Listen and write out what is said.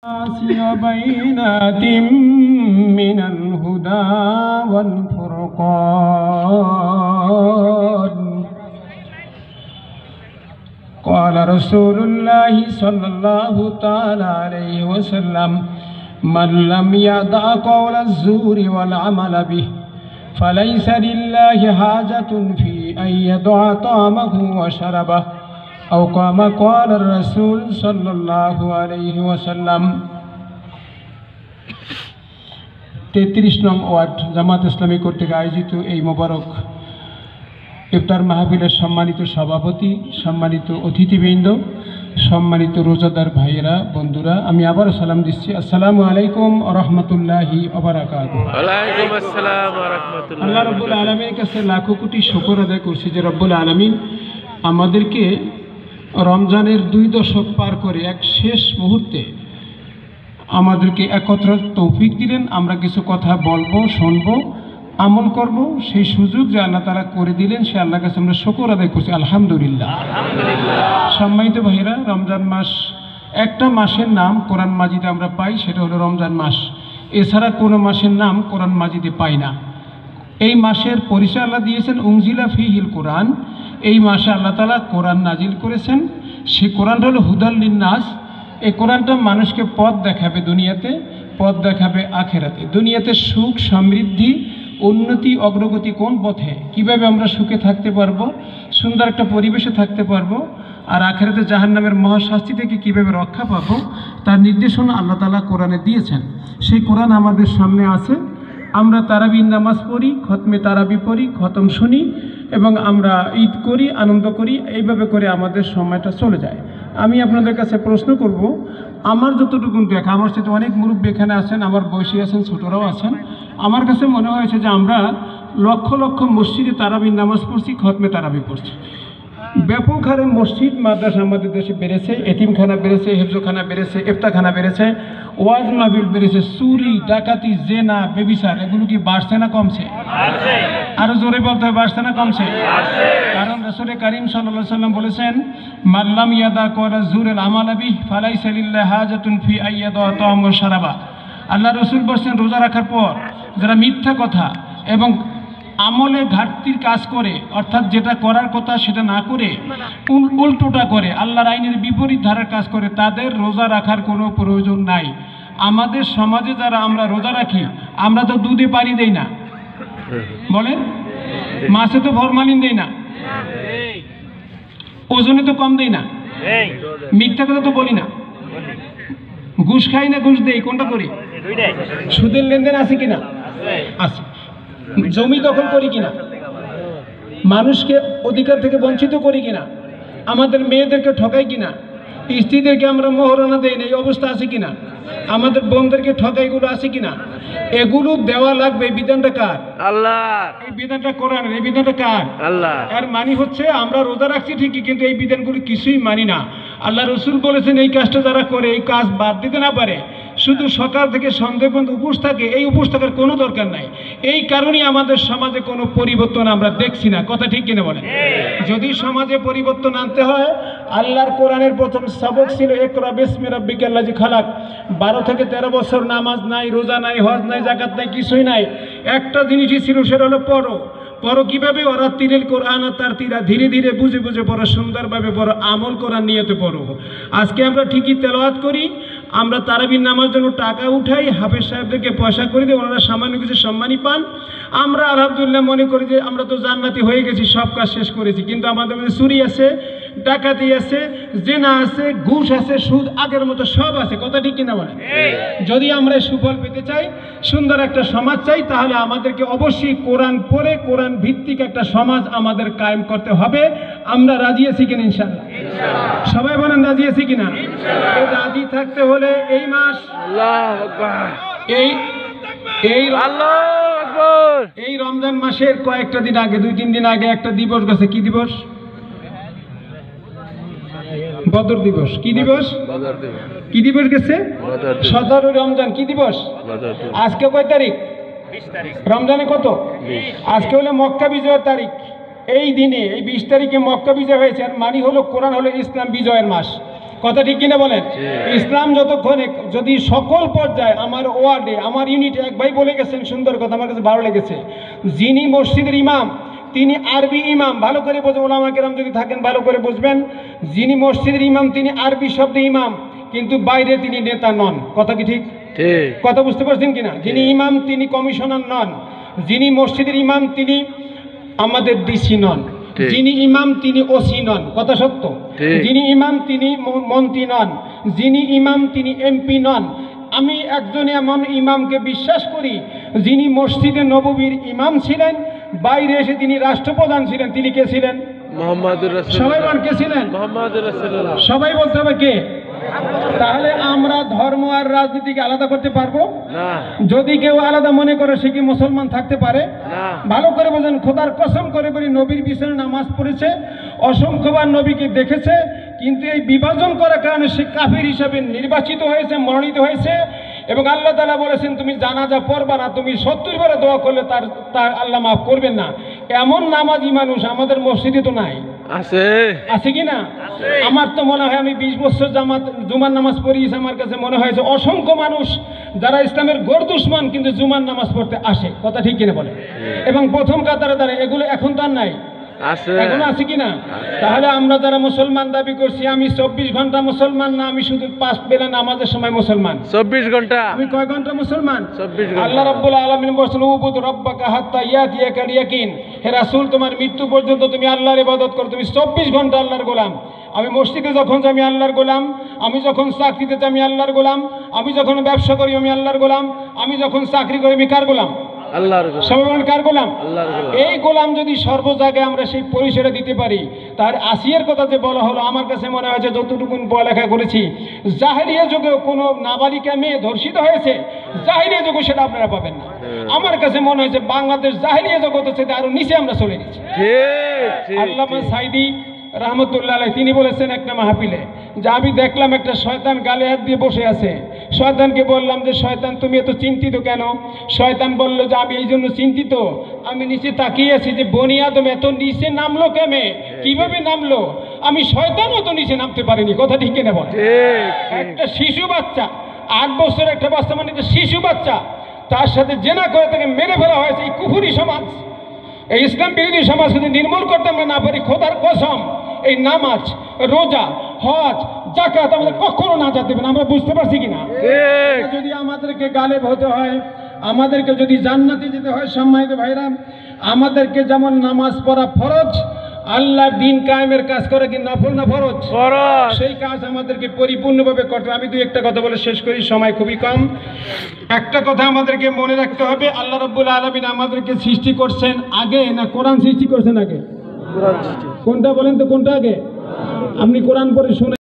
وبينات من الهدى والفرقان قال رسول الله صلى الله تعالى عليه وسلم من لم يدع قول الزور والعمل به فليس لله حاجة في أن يدع طعامه وشربه أو كما قال الرسول صلى الله عليه وسلم 33 নং ওয়ার্ড জামাত ইসলামী কর্তৃক আয়োজিত এই মোবারক ইফতার মাহফিলের সম্মানিত সভাপতি, সম্মানিত অতিথিবৃন্দ, সম্মানিত রোজাদার ভাইয়েরা, বন্ধুরা, আমি আবারও সালাম দিচ্ছি। আসসালামু আলাইকুম ওয়া রাহমাতুল্লাহি ওয়া বারাকাতুহু। ওয়ালাইকুম আসসালাম ওয়া রাহমাতুল্লাহি। আল্লাহ রাব্বুল আলামিনের কাছে লাখো কোটি শুকর আদায় করছি যে রব্বুল আলামিন আমাদেরকে রমজানের 2 দশক পার করে এক শেষ মুহূর্তে আমাদেরকে একত্র তৌফিক দিলেন। আমরা কিছু কথা বলবো, শুনবো, আমল করব, সেই সুযোগ যে আল্লাহ তাআলা করে দিলেন সে আল্লাহর কাছে আমরা শুকর আদায় করছি, আলহামদুলিল্লাহ। সম্মানিত ভাইরা, রমজান মাস, একটা মাসের নাম কোরআন মাজিদে আমরা পাই, সেটা হলো রমজান মাস। এছাড়া কোনো মাসের নাম কোরআন মাজিদে পাই না। এই মাসের পরিচয় আল্লাহ দিয়েছেন উনজিলা ফিহিল কোরআন। এই মাসে আল্লাহ তাআলা কোরআন নাজিল করেছেন। সেই কোরআনটা হলো হুদাল লিন্নাস। এই কোরআনটা মানুষকে পথ দেখাবে দুনিয়াতে, পথ দেখাবে আখেরাতে। দুনিয়াতে সুখ, সমৃদ্ধি, উন্নতি, অগ্রগতি কোন পথে, কিভাবে আমরা সুখে থাকতে পারবো, সুন্দর একটা পরিবেশে থাকতে পারবো, আর আখেরাতে জাহান্নামের মহাশাস্তি থেকে কিভাবে রক্ষা পাবো তার নির্দেশনা আল্লাহ তাআলা কোরআনে দিয়েছেন। সেই কোরআন আমাদের সামনে আছে। আমরা তারাবির নামাজ পড়ি, খতমে তারাবি পড়ি, খতম শুনি এবং আমরা ঈদ করি, আনন্দ করি। এইভাবে করে আমাদের সময়টা চলে যায়। আমি আপনাদের কাছে প্রশ্ন করব, আমার যতটুকু দেখা, আমার সাথে অনেক মুরব্বী এখানে আছেন, আমার বয়সী আছেন, ছোটরাও আছেন। আমার কাছে মনে হয়েছে যে আমরা লক্ষ লক্ষ মসজিদে তারাবির নামাজ পড়ছি, খতমে তারাবি পড়ছি। ব্যাপক হারে মসজিদ মাদ্রাসা আমাদের দেশে বেড়েছে, এতিমখানা বেড়েছে, হেফজখানা বেড়েছে, ইফতারখানা বেড়েছে, ওয়াজ মাহফিল বেড়েছে। চুরি, ডাকাতি, জেনা, বেবিচার এগুলো কি বাড়ছে না কমছে? আরো জোরে বলতে হবে, বাড়ছে না কমছে? কারণ রাসূল কারীম সাল্লাল্লাহু আলাইহি ওয়াসাল্লাম বলেছেন, মাল্লাম ইয়াদা কওলা যুরুল আমাল বিহি ফালাইসা লিল্লাহি হাজাতুন ফি আইয়াদা তাআম ওয়া শারাবা। আল্লাহ রাসূল বলেছেন, রোজা রাখার পর যারা মিথ্যা কথা এবং আমলে ঘাটতির কাজ করে, অর্থাৎ যেটা করার কথা সেটা না করে উল্টোটা করে, আল্লাহর আইনের বিপরীত ধারার কাজ করে, তাদের রোজা রাখার কোনো প্রয়োজন নাই। আমাদের সমাজে যারা আমরা রোজা রাখি, আমরা তো দুধে পানি দেই না, বলেন, মাছে তো ফরমালিন দেই না, ওজনে তো কম দেই না, মিথ্যা কথা তো বলি না, ঘুষ খাই না ঘুষ দেই, কোনটা করি? সুদের লেনদেন আছে কিনা? আছে। জমি দখল করি কিনা? মানুষকে অধিকার থেকে বঞ্চিত করি কিনা? আমাদের মেয়েদেরকে ঠকাই কিনা? স্ত্রীদেরকে আমরা মোহরানা দেই না, এই অবস্থা আছে কিনা? আমাদের বোনদেরকে ঠকাইগুলো আছে কিনা? এগুলো দেওয়া লাগবে। এই বিধানটা কার? আল্লাহ। এই বিধানটা কোরআনের। এই বিধানটা কার? আল্লাহ। এর মানে হচ্ছে আমরা রোজা রাখছি ঠিকই, কিন্তু এই বিধানগুলো কিছুই মানি না। আল্লাহ রসুল বলেছেন, এই কাজটা যারা করে, এই কাজ বাদ দিতে না পারে, শুধু সকাল থেকে সন্ধ্যা পর্যন্ত উপোস থাকে, এই উপোস থাকার কোনো দরকার নাই। এই কারণেই আমাদের সমাজে কোনো পরিবর্তন আমরা দেখছি না। কথা ঠিক কিনা বলেন? যদি সমাজে পরিবর্তন আনতে হয়, আল্লাহর কোরআনের প্রথম সবক ছিল ইকরা বিসমি রাব্বিকাল্লাযী খালাক। 12 থেকে 13 বছর নামাজ নাই, রোজা নাই, হজ নাই, যাকাত নাই, কিছুই নাই। একটা জিনিসই ছিল, সেটা হলো পড়ো। পড়ো কিভাবে? ওরা তিরিল কোরআন তার তিরা, ধীরে ধীরে বুঝে বুঝে পড়ো, সুন্দরভাবে পড়ো, আমল করার নিয়তে পড়ো। আজকে আমরা ঠিকই তেলাওয়াত করি, আমরা তারাবির নামার জন্য টাকা উঠাই, হাফেজ সাহেবদেরকে পয়সা করে দিই, ওনারা সামান্য কিছু সম্মানই পান। আমরা আলহামদুলিল্লাহ মনে করি যে আমরা তো জান্নাতি হয়ে গেছি, সব কাজ শেষ করেছি। কিন্তু আমাদের মধ্যে চুরি আছে, ডাকাতি আছে, জেনা আছে, ঘুষ আছে, সুদ আগের মতো সব আছে। কথা ঠিক কিনা বলেন? যদি আমরা সুফল পেতে চাই, সুন্দর একটা সমাজ চাই, তাহলে আমাদেরকে অবশ্যই কোরআন পড়ে কোরআন ভিত্তিক একটা সমাজ আমাদের কায়েম করতে হবে। আমরা রাজি আছি কিনা? ইনশাআল্লাহ। সবাই বলেন রাজি আছি কিনা? এই রাজি থাকতে হলে এই মাস, আল্লাহু আকবার, এই রমজান মাসের কয়েকটা দিন আগে, 2-3 দিন আগে একটা দিবস গেছে। কি দিবস? বদর দিবস। কি দিবস? কি দিবস গেছে? 17 রমজান। কি দিবস? আজকে কয় তারিখ? 20 তারিখ। রমজানে কত? 20। আজকে হলো মক্কা বিজয়ের তারিখ। এই দিনে, এই 20 তারিখে মক্কা বিজয় হয়েছে। আর মানে হলো কোরআন হলো ইসলাম বিজয়ের মাস। কথা ঠিক কিনা বলেন? ইসলাম যতক্ষণ যদি সকল পর্যায়ে, আমার ওয়ার্ডে, আমার ইউনিটে এক ভাই বলে গেছেন সুন্দর কথা, আমার কাছে ভালো লেগেছে। যিনি মসজিদের ইমাম তিনি আরবি ইমাম, ভালো করে বুঝবেন, ওলামা কেরাম যদি থাকেন ভালো করে বুঝবেন। যিনি মসজিদের ইমাম তিনি আরবি শব্দে ইমাম, কিন্তু বাইরে তিনি নেতা নন। কথা কি ঠিক? কথা বুঝতে পারছেন কিনা? যিনি ইমাম তিনি কমিশনার নন, যিনি মসজিদের ইমাম তিনি আমাদের ডিসি নন, যিনি ইমাম তিনি ওসি নন। কথা সত্য? যিনি ইমাম তিনি মন্ত্রী নন, যিনি ইমাম তিনি এমপি নন। আমি একজন এমন ইমামকে বিশ্বাস করি যিনি মসজিদে নববীর ইমাম ছিলেন, বাইরে এসে তিনি রাষ্ট্রপ্রধান ছিলেন। তিনি কে ছিলেন? মুহাম্মদুর রাসূলুল্লাহ। সবাই বলেন কে ছিলেন? মুহাম্মদুর রাসূলুল্লাহ। সবাই বলতে হবে কে? তাহলে আমরা ধর্ম আর রাজনীতিকে আলাদা করতে পারবো না। যদি কেউ আলাদা মনে করে সে কি মুসলমান থাকতে পারে? না। ভালো করে বোঝেন, খোদার কসম করে বলি, নবীর পিছনে নামাজ পড়েছে, অসংখ্যবার নবীকে দেখেছে, কিন্তু এই বিভাজন করার কারণে সে কাফির হিসাবে নির্বাচিত হয়েছে, মনোনীত হয়েছে। এবং আল্লাহ তাআলা বলেছেন তুমি জানাজা পড়বা না, তুমি 70 বারে দোয়া করলে তার আল্লাহ মাফ করবেন না। এমন নামাজি মানুষ আমাদের মসজিদে তো নাই। আছে? আছে কি না? আমার তো মনে হয় আমি 20 বছর জুমার নামাজ পড়িয়েছি, আমার কাছে মনে হয়েছে অসংখ্য মানুষ যারা ইসলামের ঘোর দুশমন কিন্তু জুমার নামাজ পড়তে আসে। কথা ঠিক কিনা বলে? এবং প্রথম কাতারে দাঁড়ায়, এগুলো এখন তো আর নাই। এখন আছে কিনা? তাহলে আমরা যারা মুসলমান দাবি করছি, আমি 24 ঘন্টা মুসলমান না, আমি শুধু 5 বেলা নামাজের সময় মুসলমান। 24 ঘন্টা? আমি কয় ঘন্টা মুসলমান? 24 ঘন্টা। আল্লাহ রাব্বুল আলামিন বলেছেন উবুদ রাব্বাকা হাত্তা ইয়াতিয়াকাল ইয়াকিন। হে রাসূল, তোমার মৃত্যু পর্যন্ত তুমি আল্লাহর ইবাদত করো। তুমি 24 ঘন্টা আল্লাহর গোলাম। আমি মসজিদে যখন যাই আমি আল্লাহর গোলাম, আমি যখন চাকরিতে যাই আমি আল্লাহর গোলাম, আমি যখন ব্যবসা করি আমি আল্লাহর গোলাম, আমি যখন চাকরি করি আমি কার গোলাম? আল্লাহর গোলাম। সবাই বলেন কার গোলাম? আল্লাহর গোলাম। এই গোলাম যদি সর্ব জায়গায় আমরা সেই পরিচয়টা দিতে পারি, তার আসিয়ার কথা যে বলা হলো, আমার কাছে মনে হয় যে যতটুকু পড়ালেখা করেছি, জাহেলিয়া যুগেও কোনো নাবালিকা মেয়ে ধর্ষিত হয়েছে, জাহেলিয়া যুগে সেটা আপনারা পাবেন না। আমার কাছে মনে হয়েছে বাংলাদেশ জাহেলিয়া জগতের সাথে আরো নিচে আমরা চলে গেছি। আল্লামা সাইদি রহমতুল্লাহ আলাইহি তিনি বলেছেন একটা মাহফিলে যে আমি দেখলাম একটা শয়তান গালে হাত দিয়ে বসে আছে। শয়তানকে বললাম যে শয়তান তুমি এত চিন্তিত কেন? শয়তান বলল যে আমি এই জন্য চিন্তিত, আমি নিচে তাকিয়ে আছি যে বনি আদম এত নিচে নামলো কেমনে, কিভাবে নামলো? আমি শয়তানও তো নিচে নামতে পারিনি। কথা ঠিক কিনা বল? একটা শিশু বাচ্চা, 8 বছরের একটা বাচ্চা, মানে একটা শিশু বাচ্চা, তার সাথে জেনা করে তাকে মেরে ফেলা হয়েছে। এই কুফরি সমাজ, এই ইসলাম বিরোধী সমাজ যদি নির্মূল করতে আমরা না পারি, খোদার কসম এই নামাজ, রোজা, হজ, যাকাত আমাদের কখনো না যেতে দেবে না। আমরা বুঝতে পারছি কিনা? যদি আমাদেরকে গালেব হতে হয়, আমাদেরকে যদি জান্নাতে যেতে হয়, সম্মানিত ভাইরা, আমাদেরকে যেমন নামাজ পড়া ফরজ, আল্লাহর দিন কায়েমের কাজ করে কি নফল না ফরজ? ফরজ। সেই কাজ আমাদেরকে পরিপূর্ণভাবে করতে হবে। আমি দুই একটা কথা বলে শেষ করি, সময় খুবই কম। একটা কথা আমাদেরকে মনে রাখতে হবে, আল্লাহ রাব্বুল আলামিন আমাদেরকে সৃষ্টি করছেন আগে না কোরআন সৃষ্টি করছেন আগে? কোরআন সৃষ্টি। কোনটা বলেন তো, কোনটা আগে? আপনি কোরআন পড়ে শুনে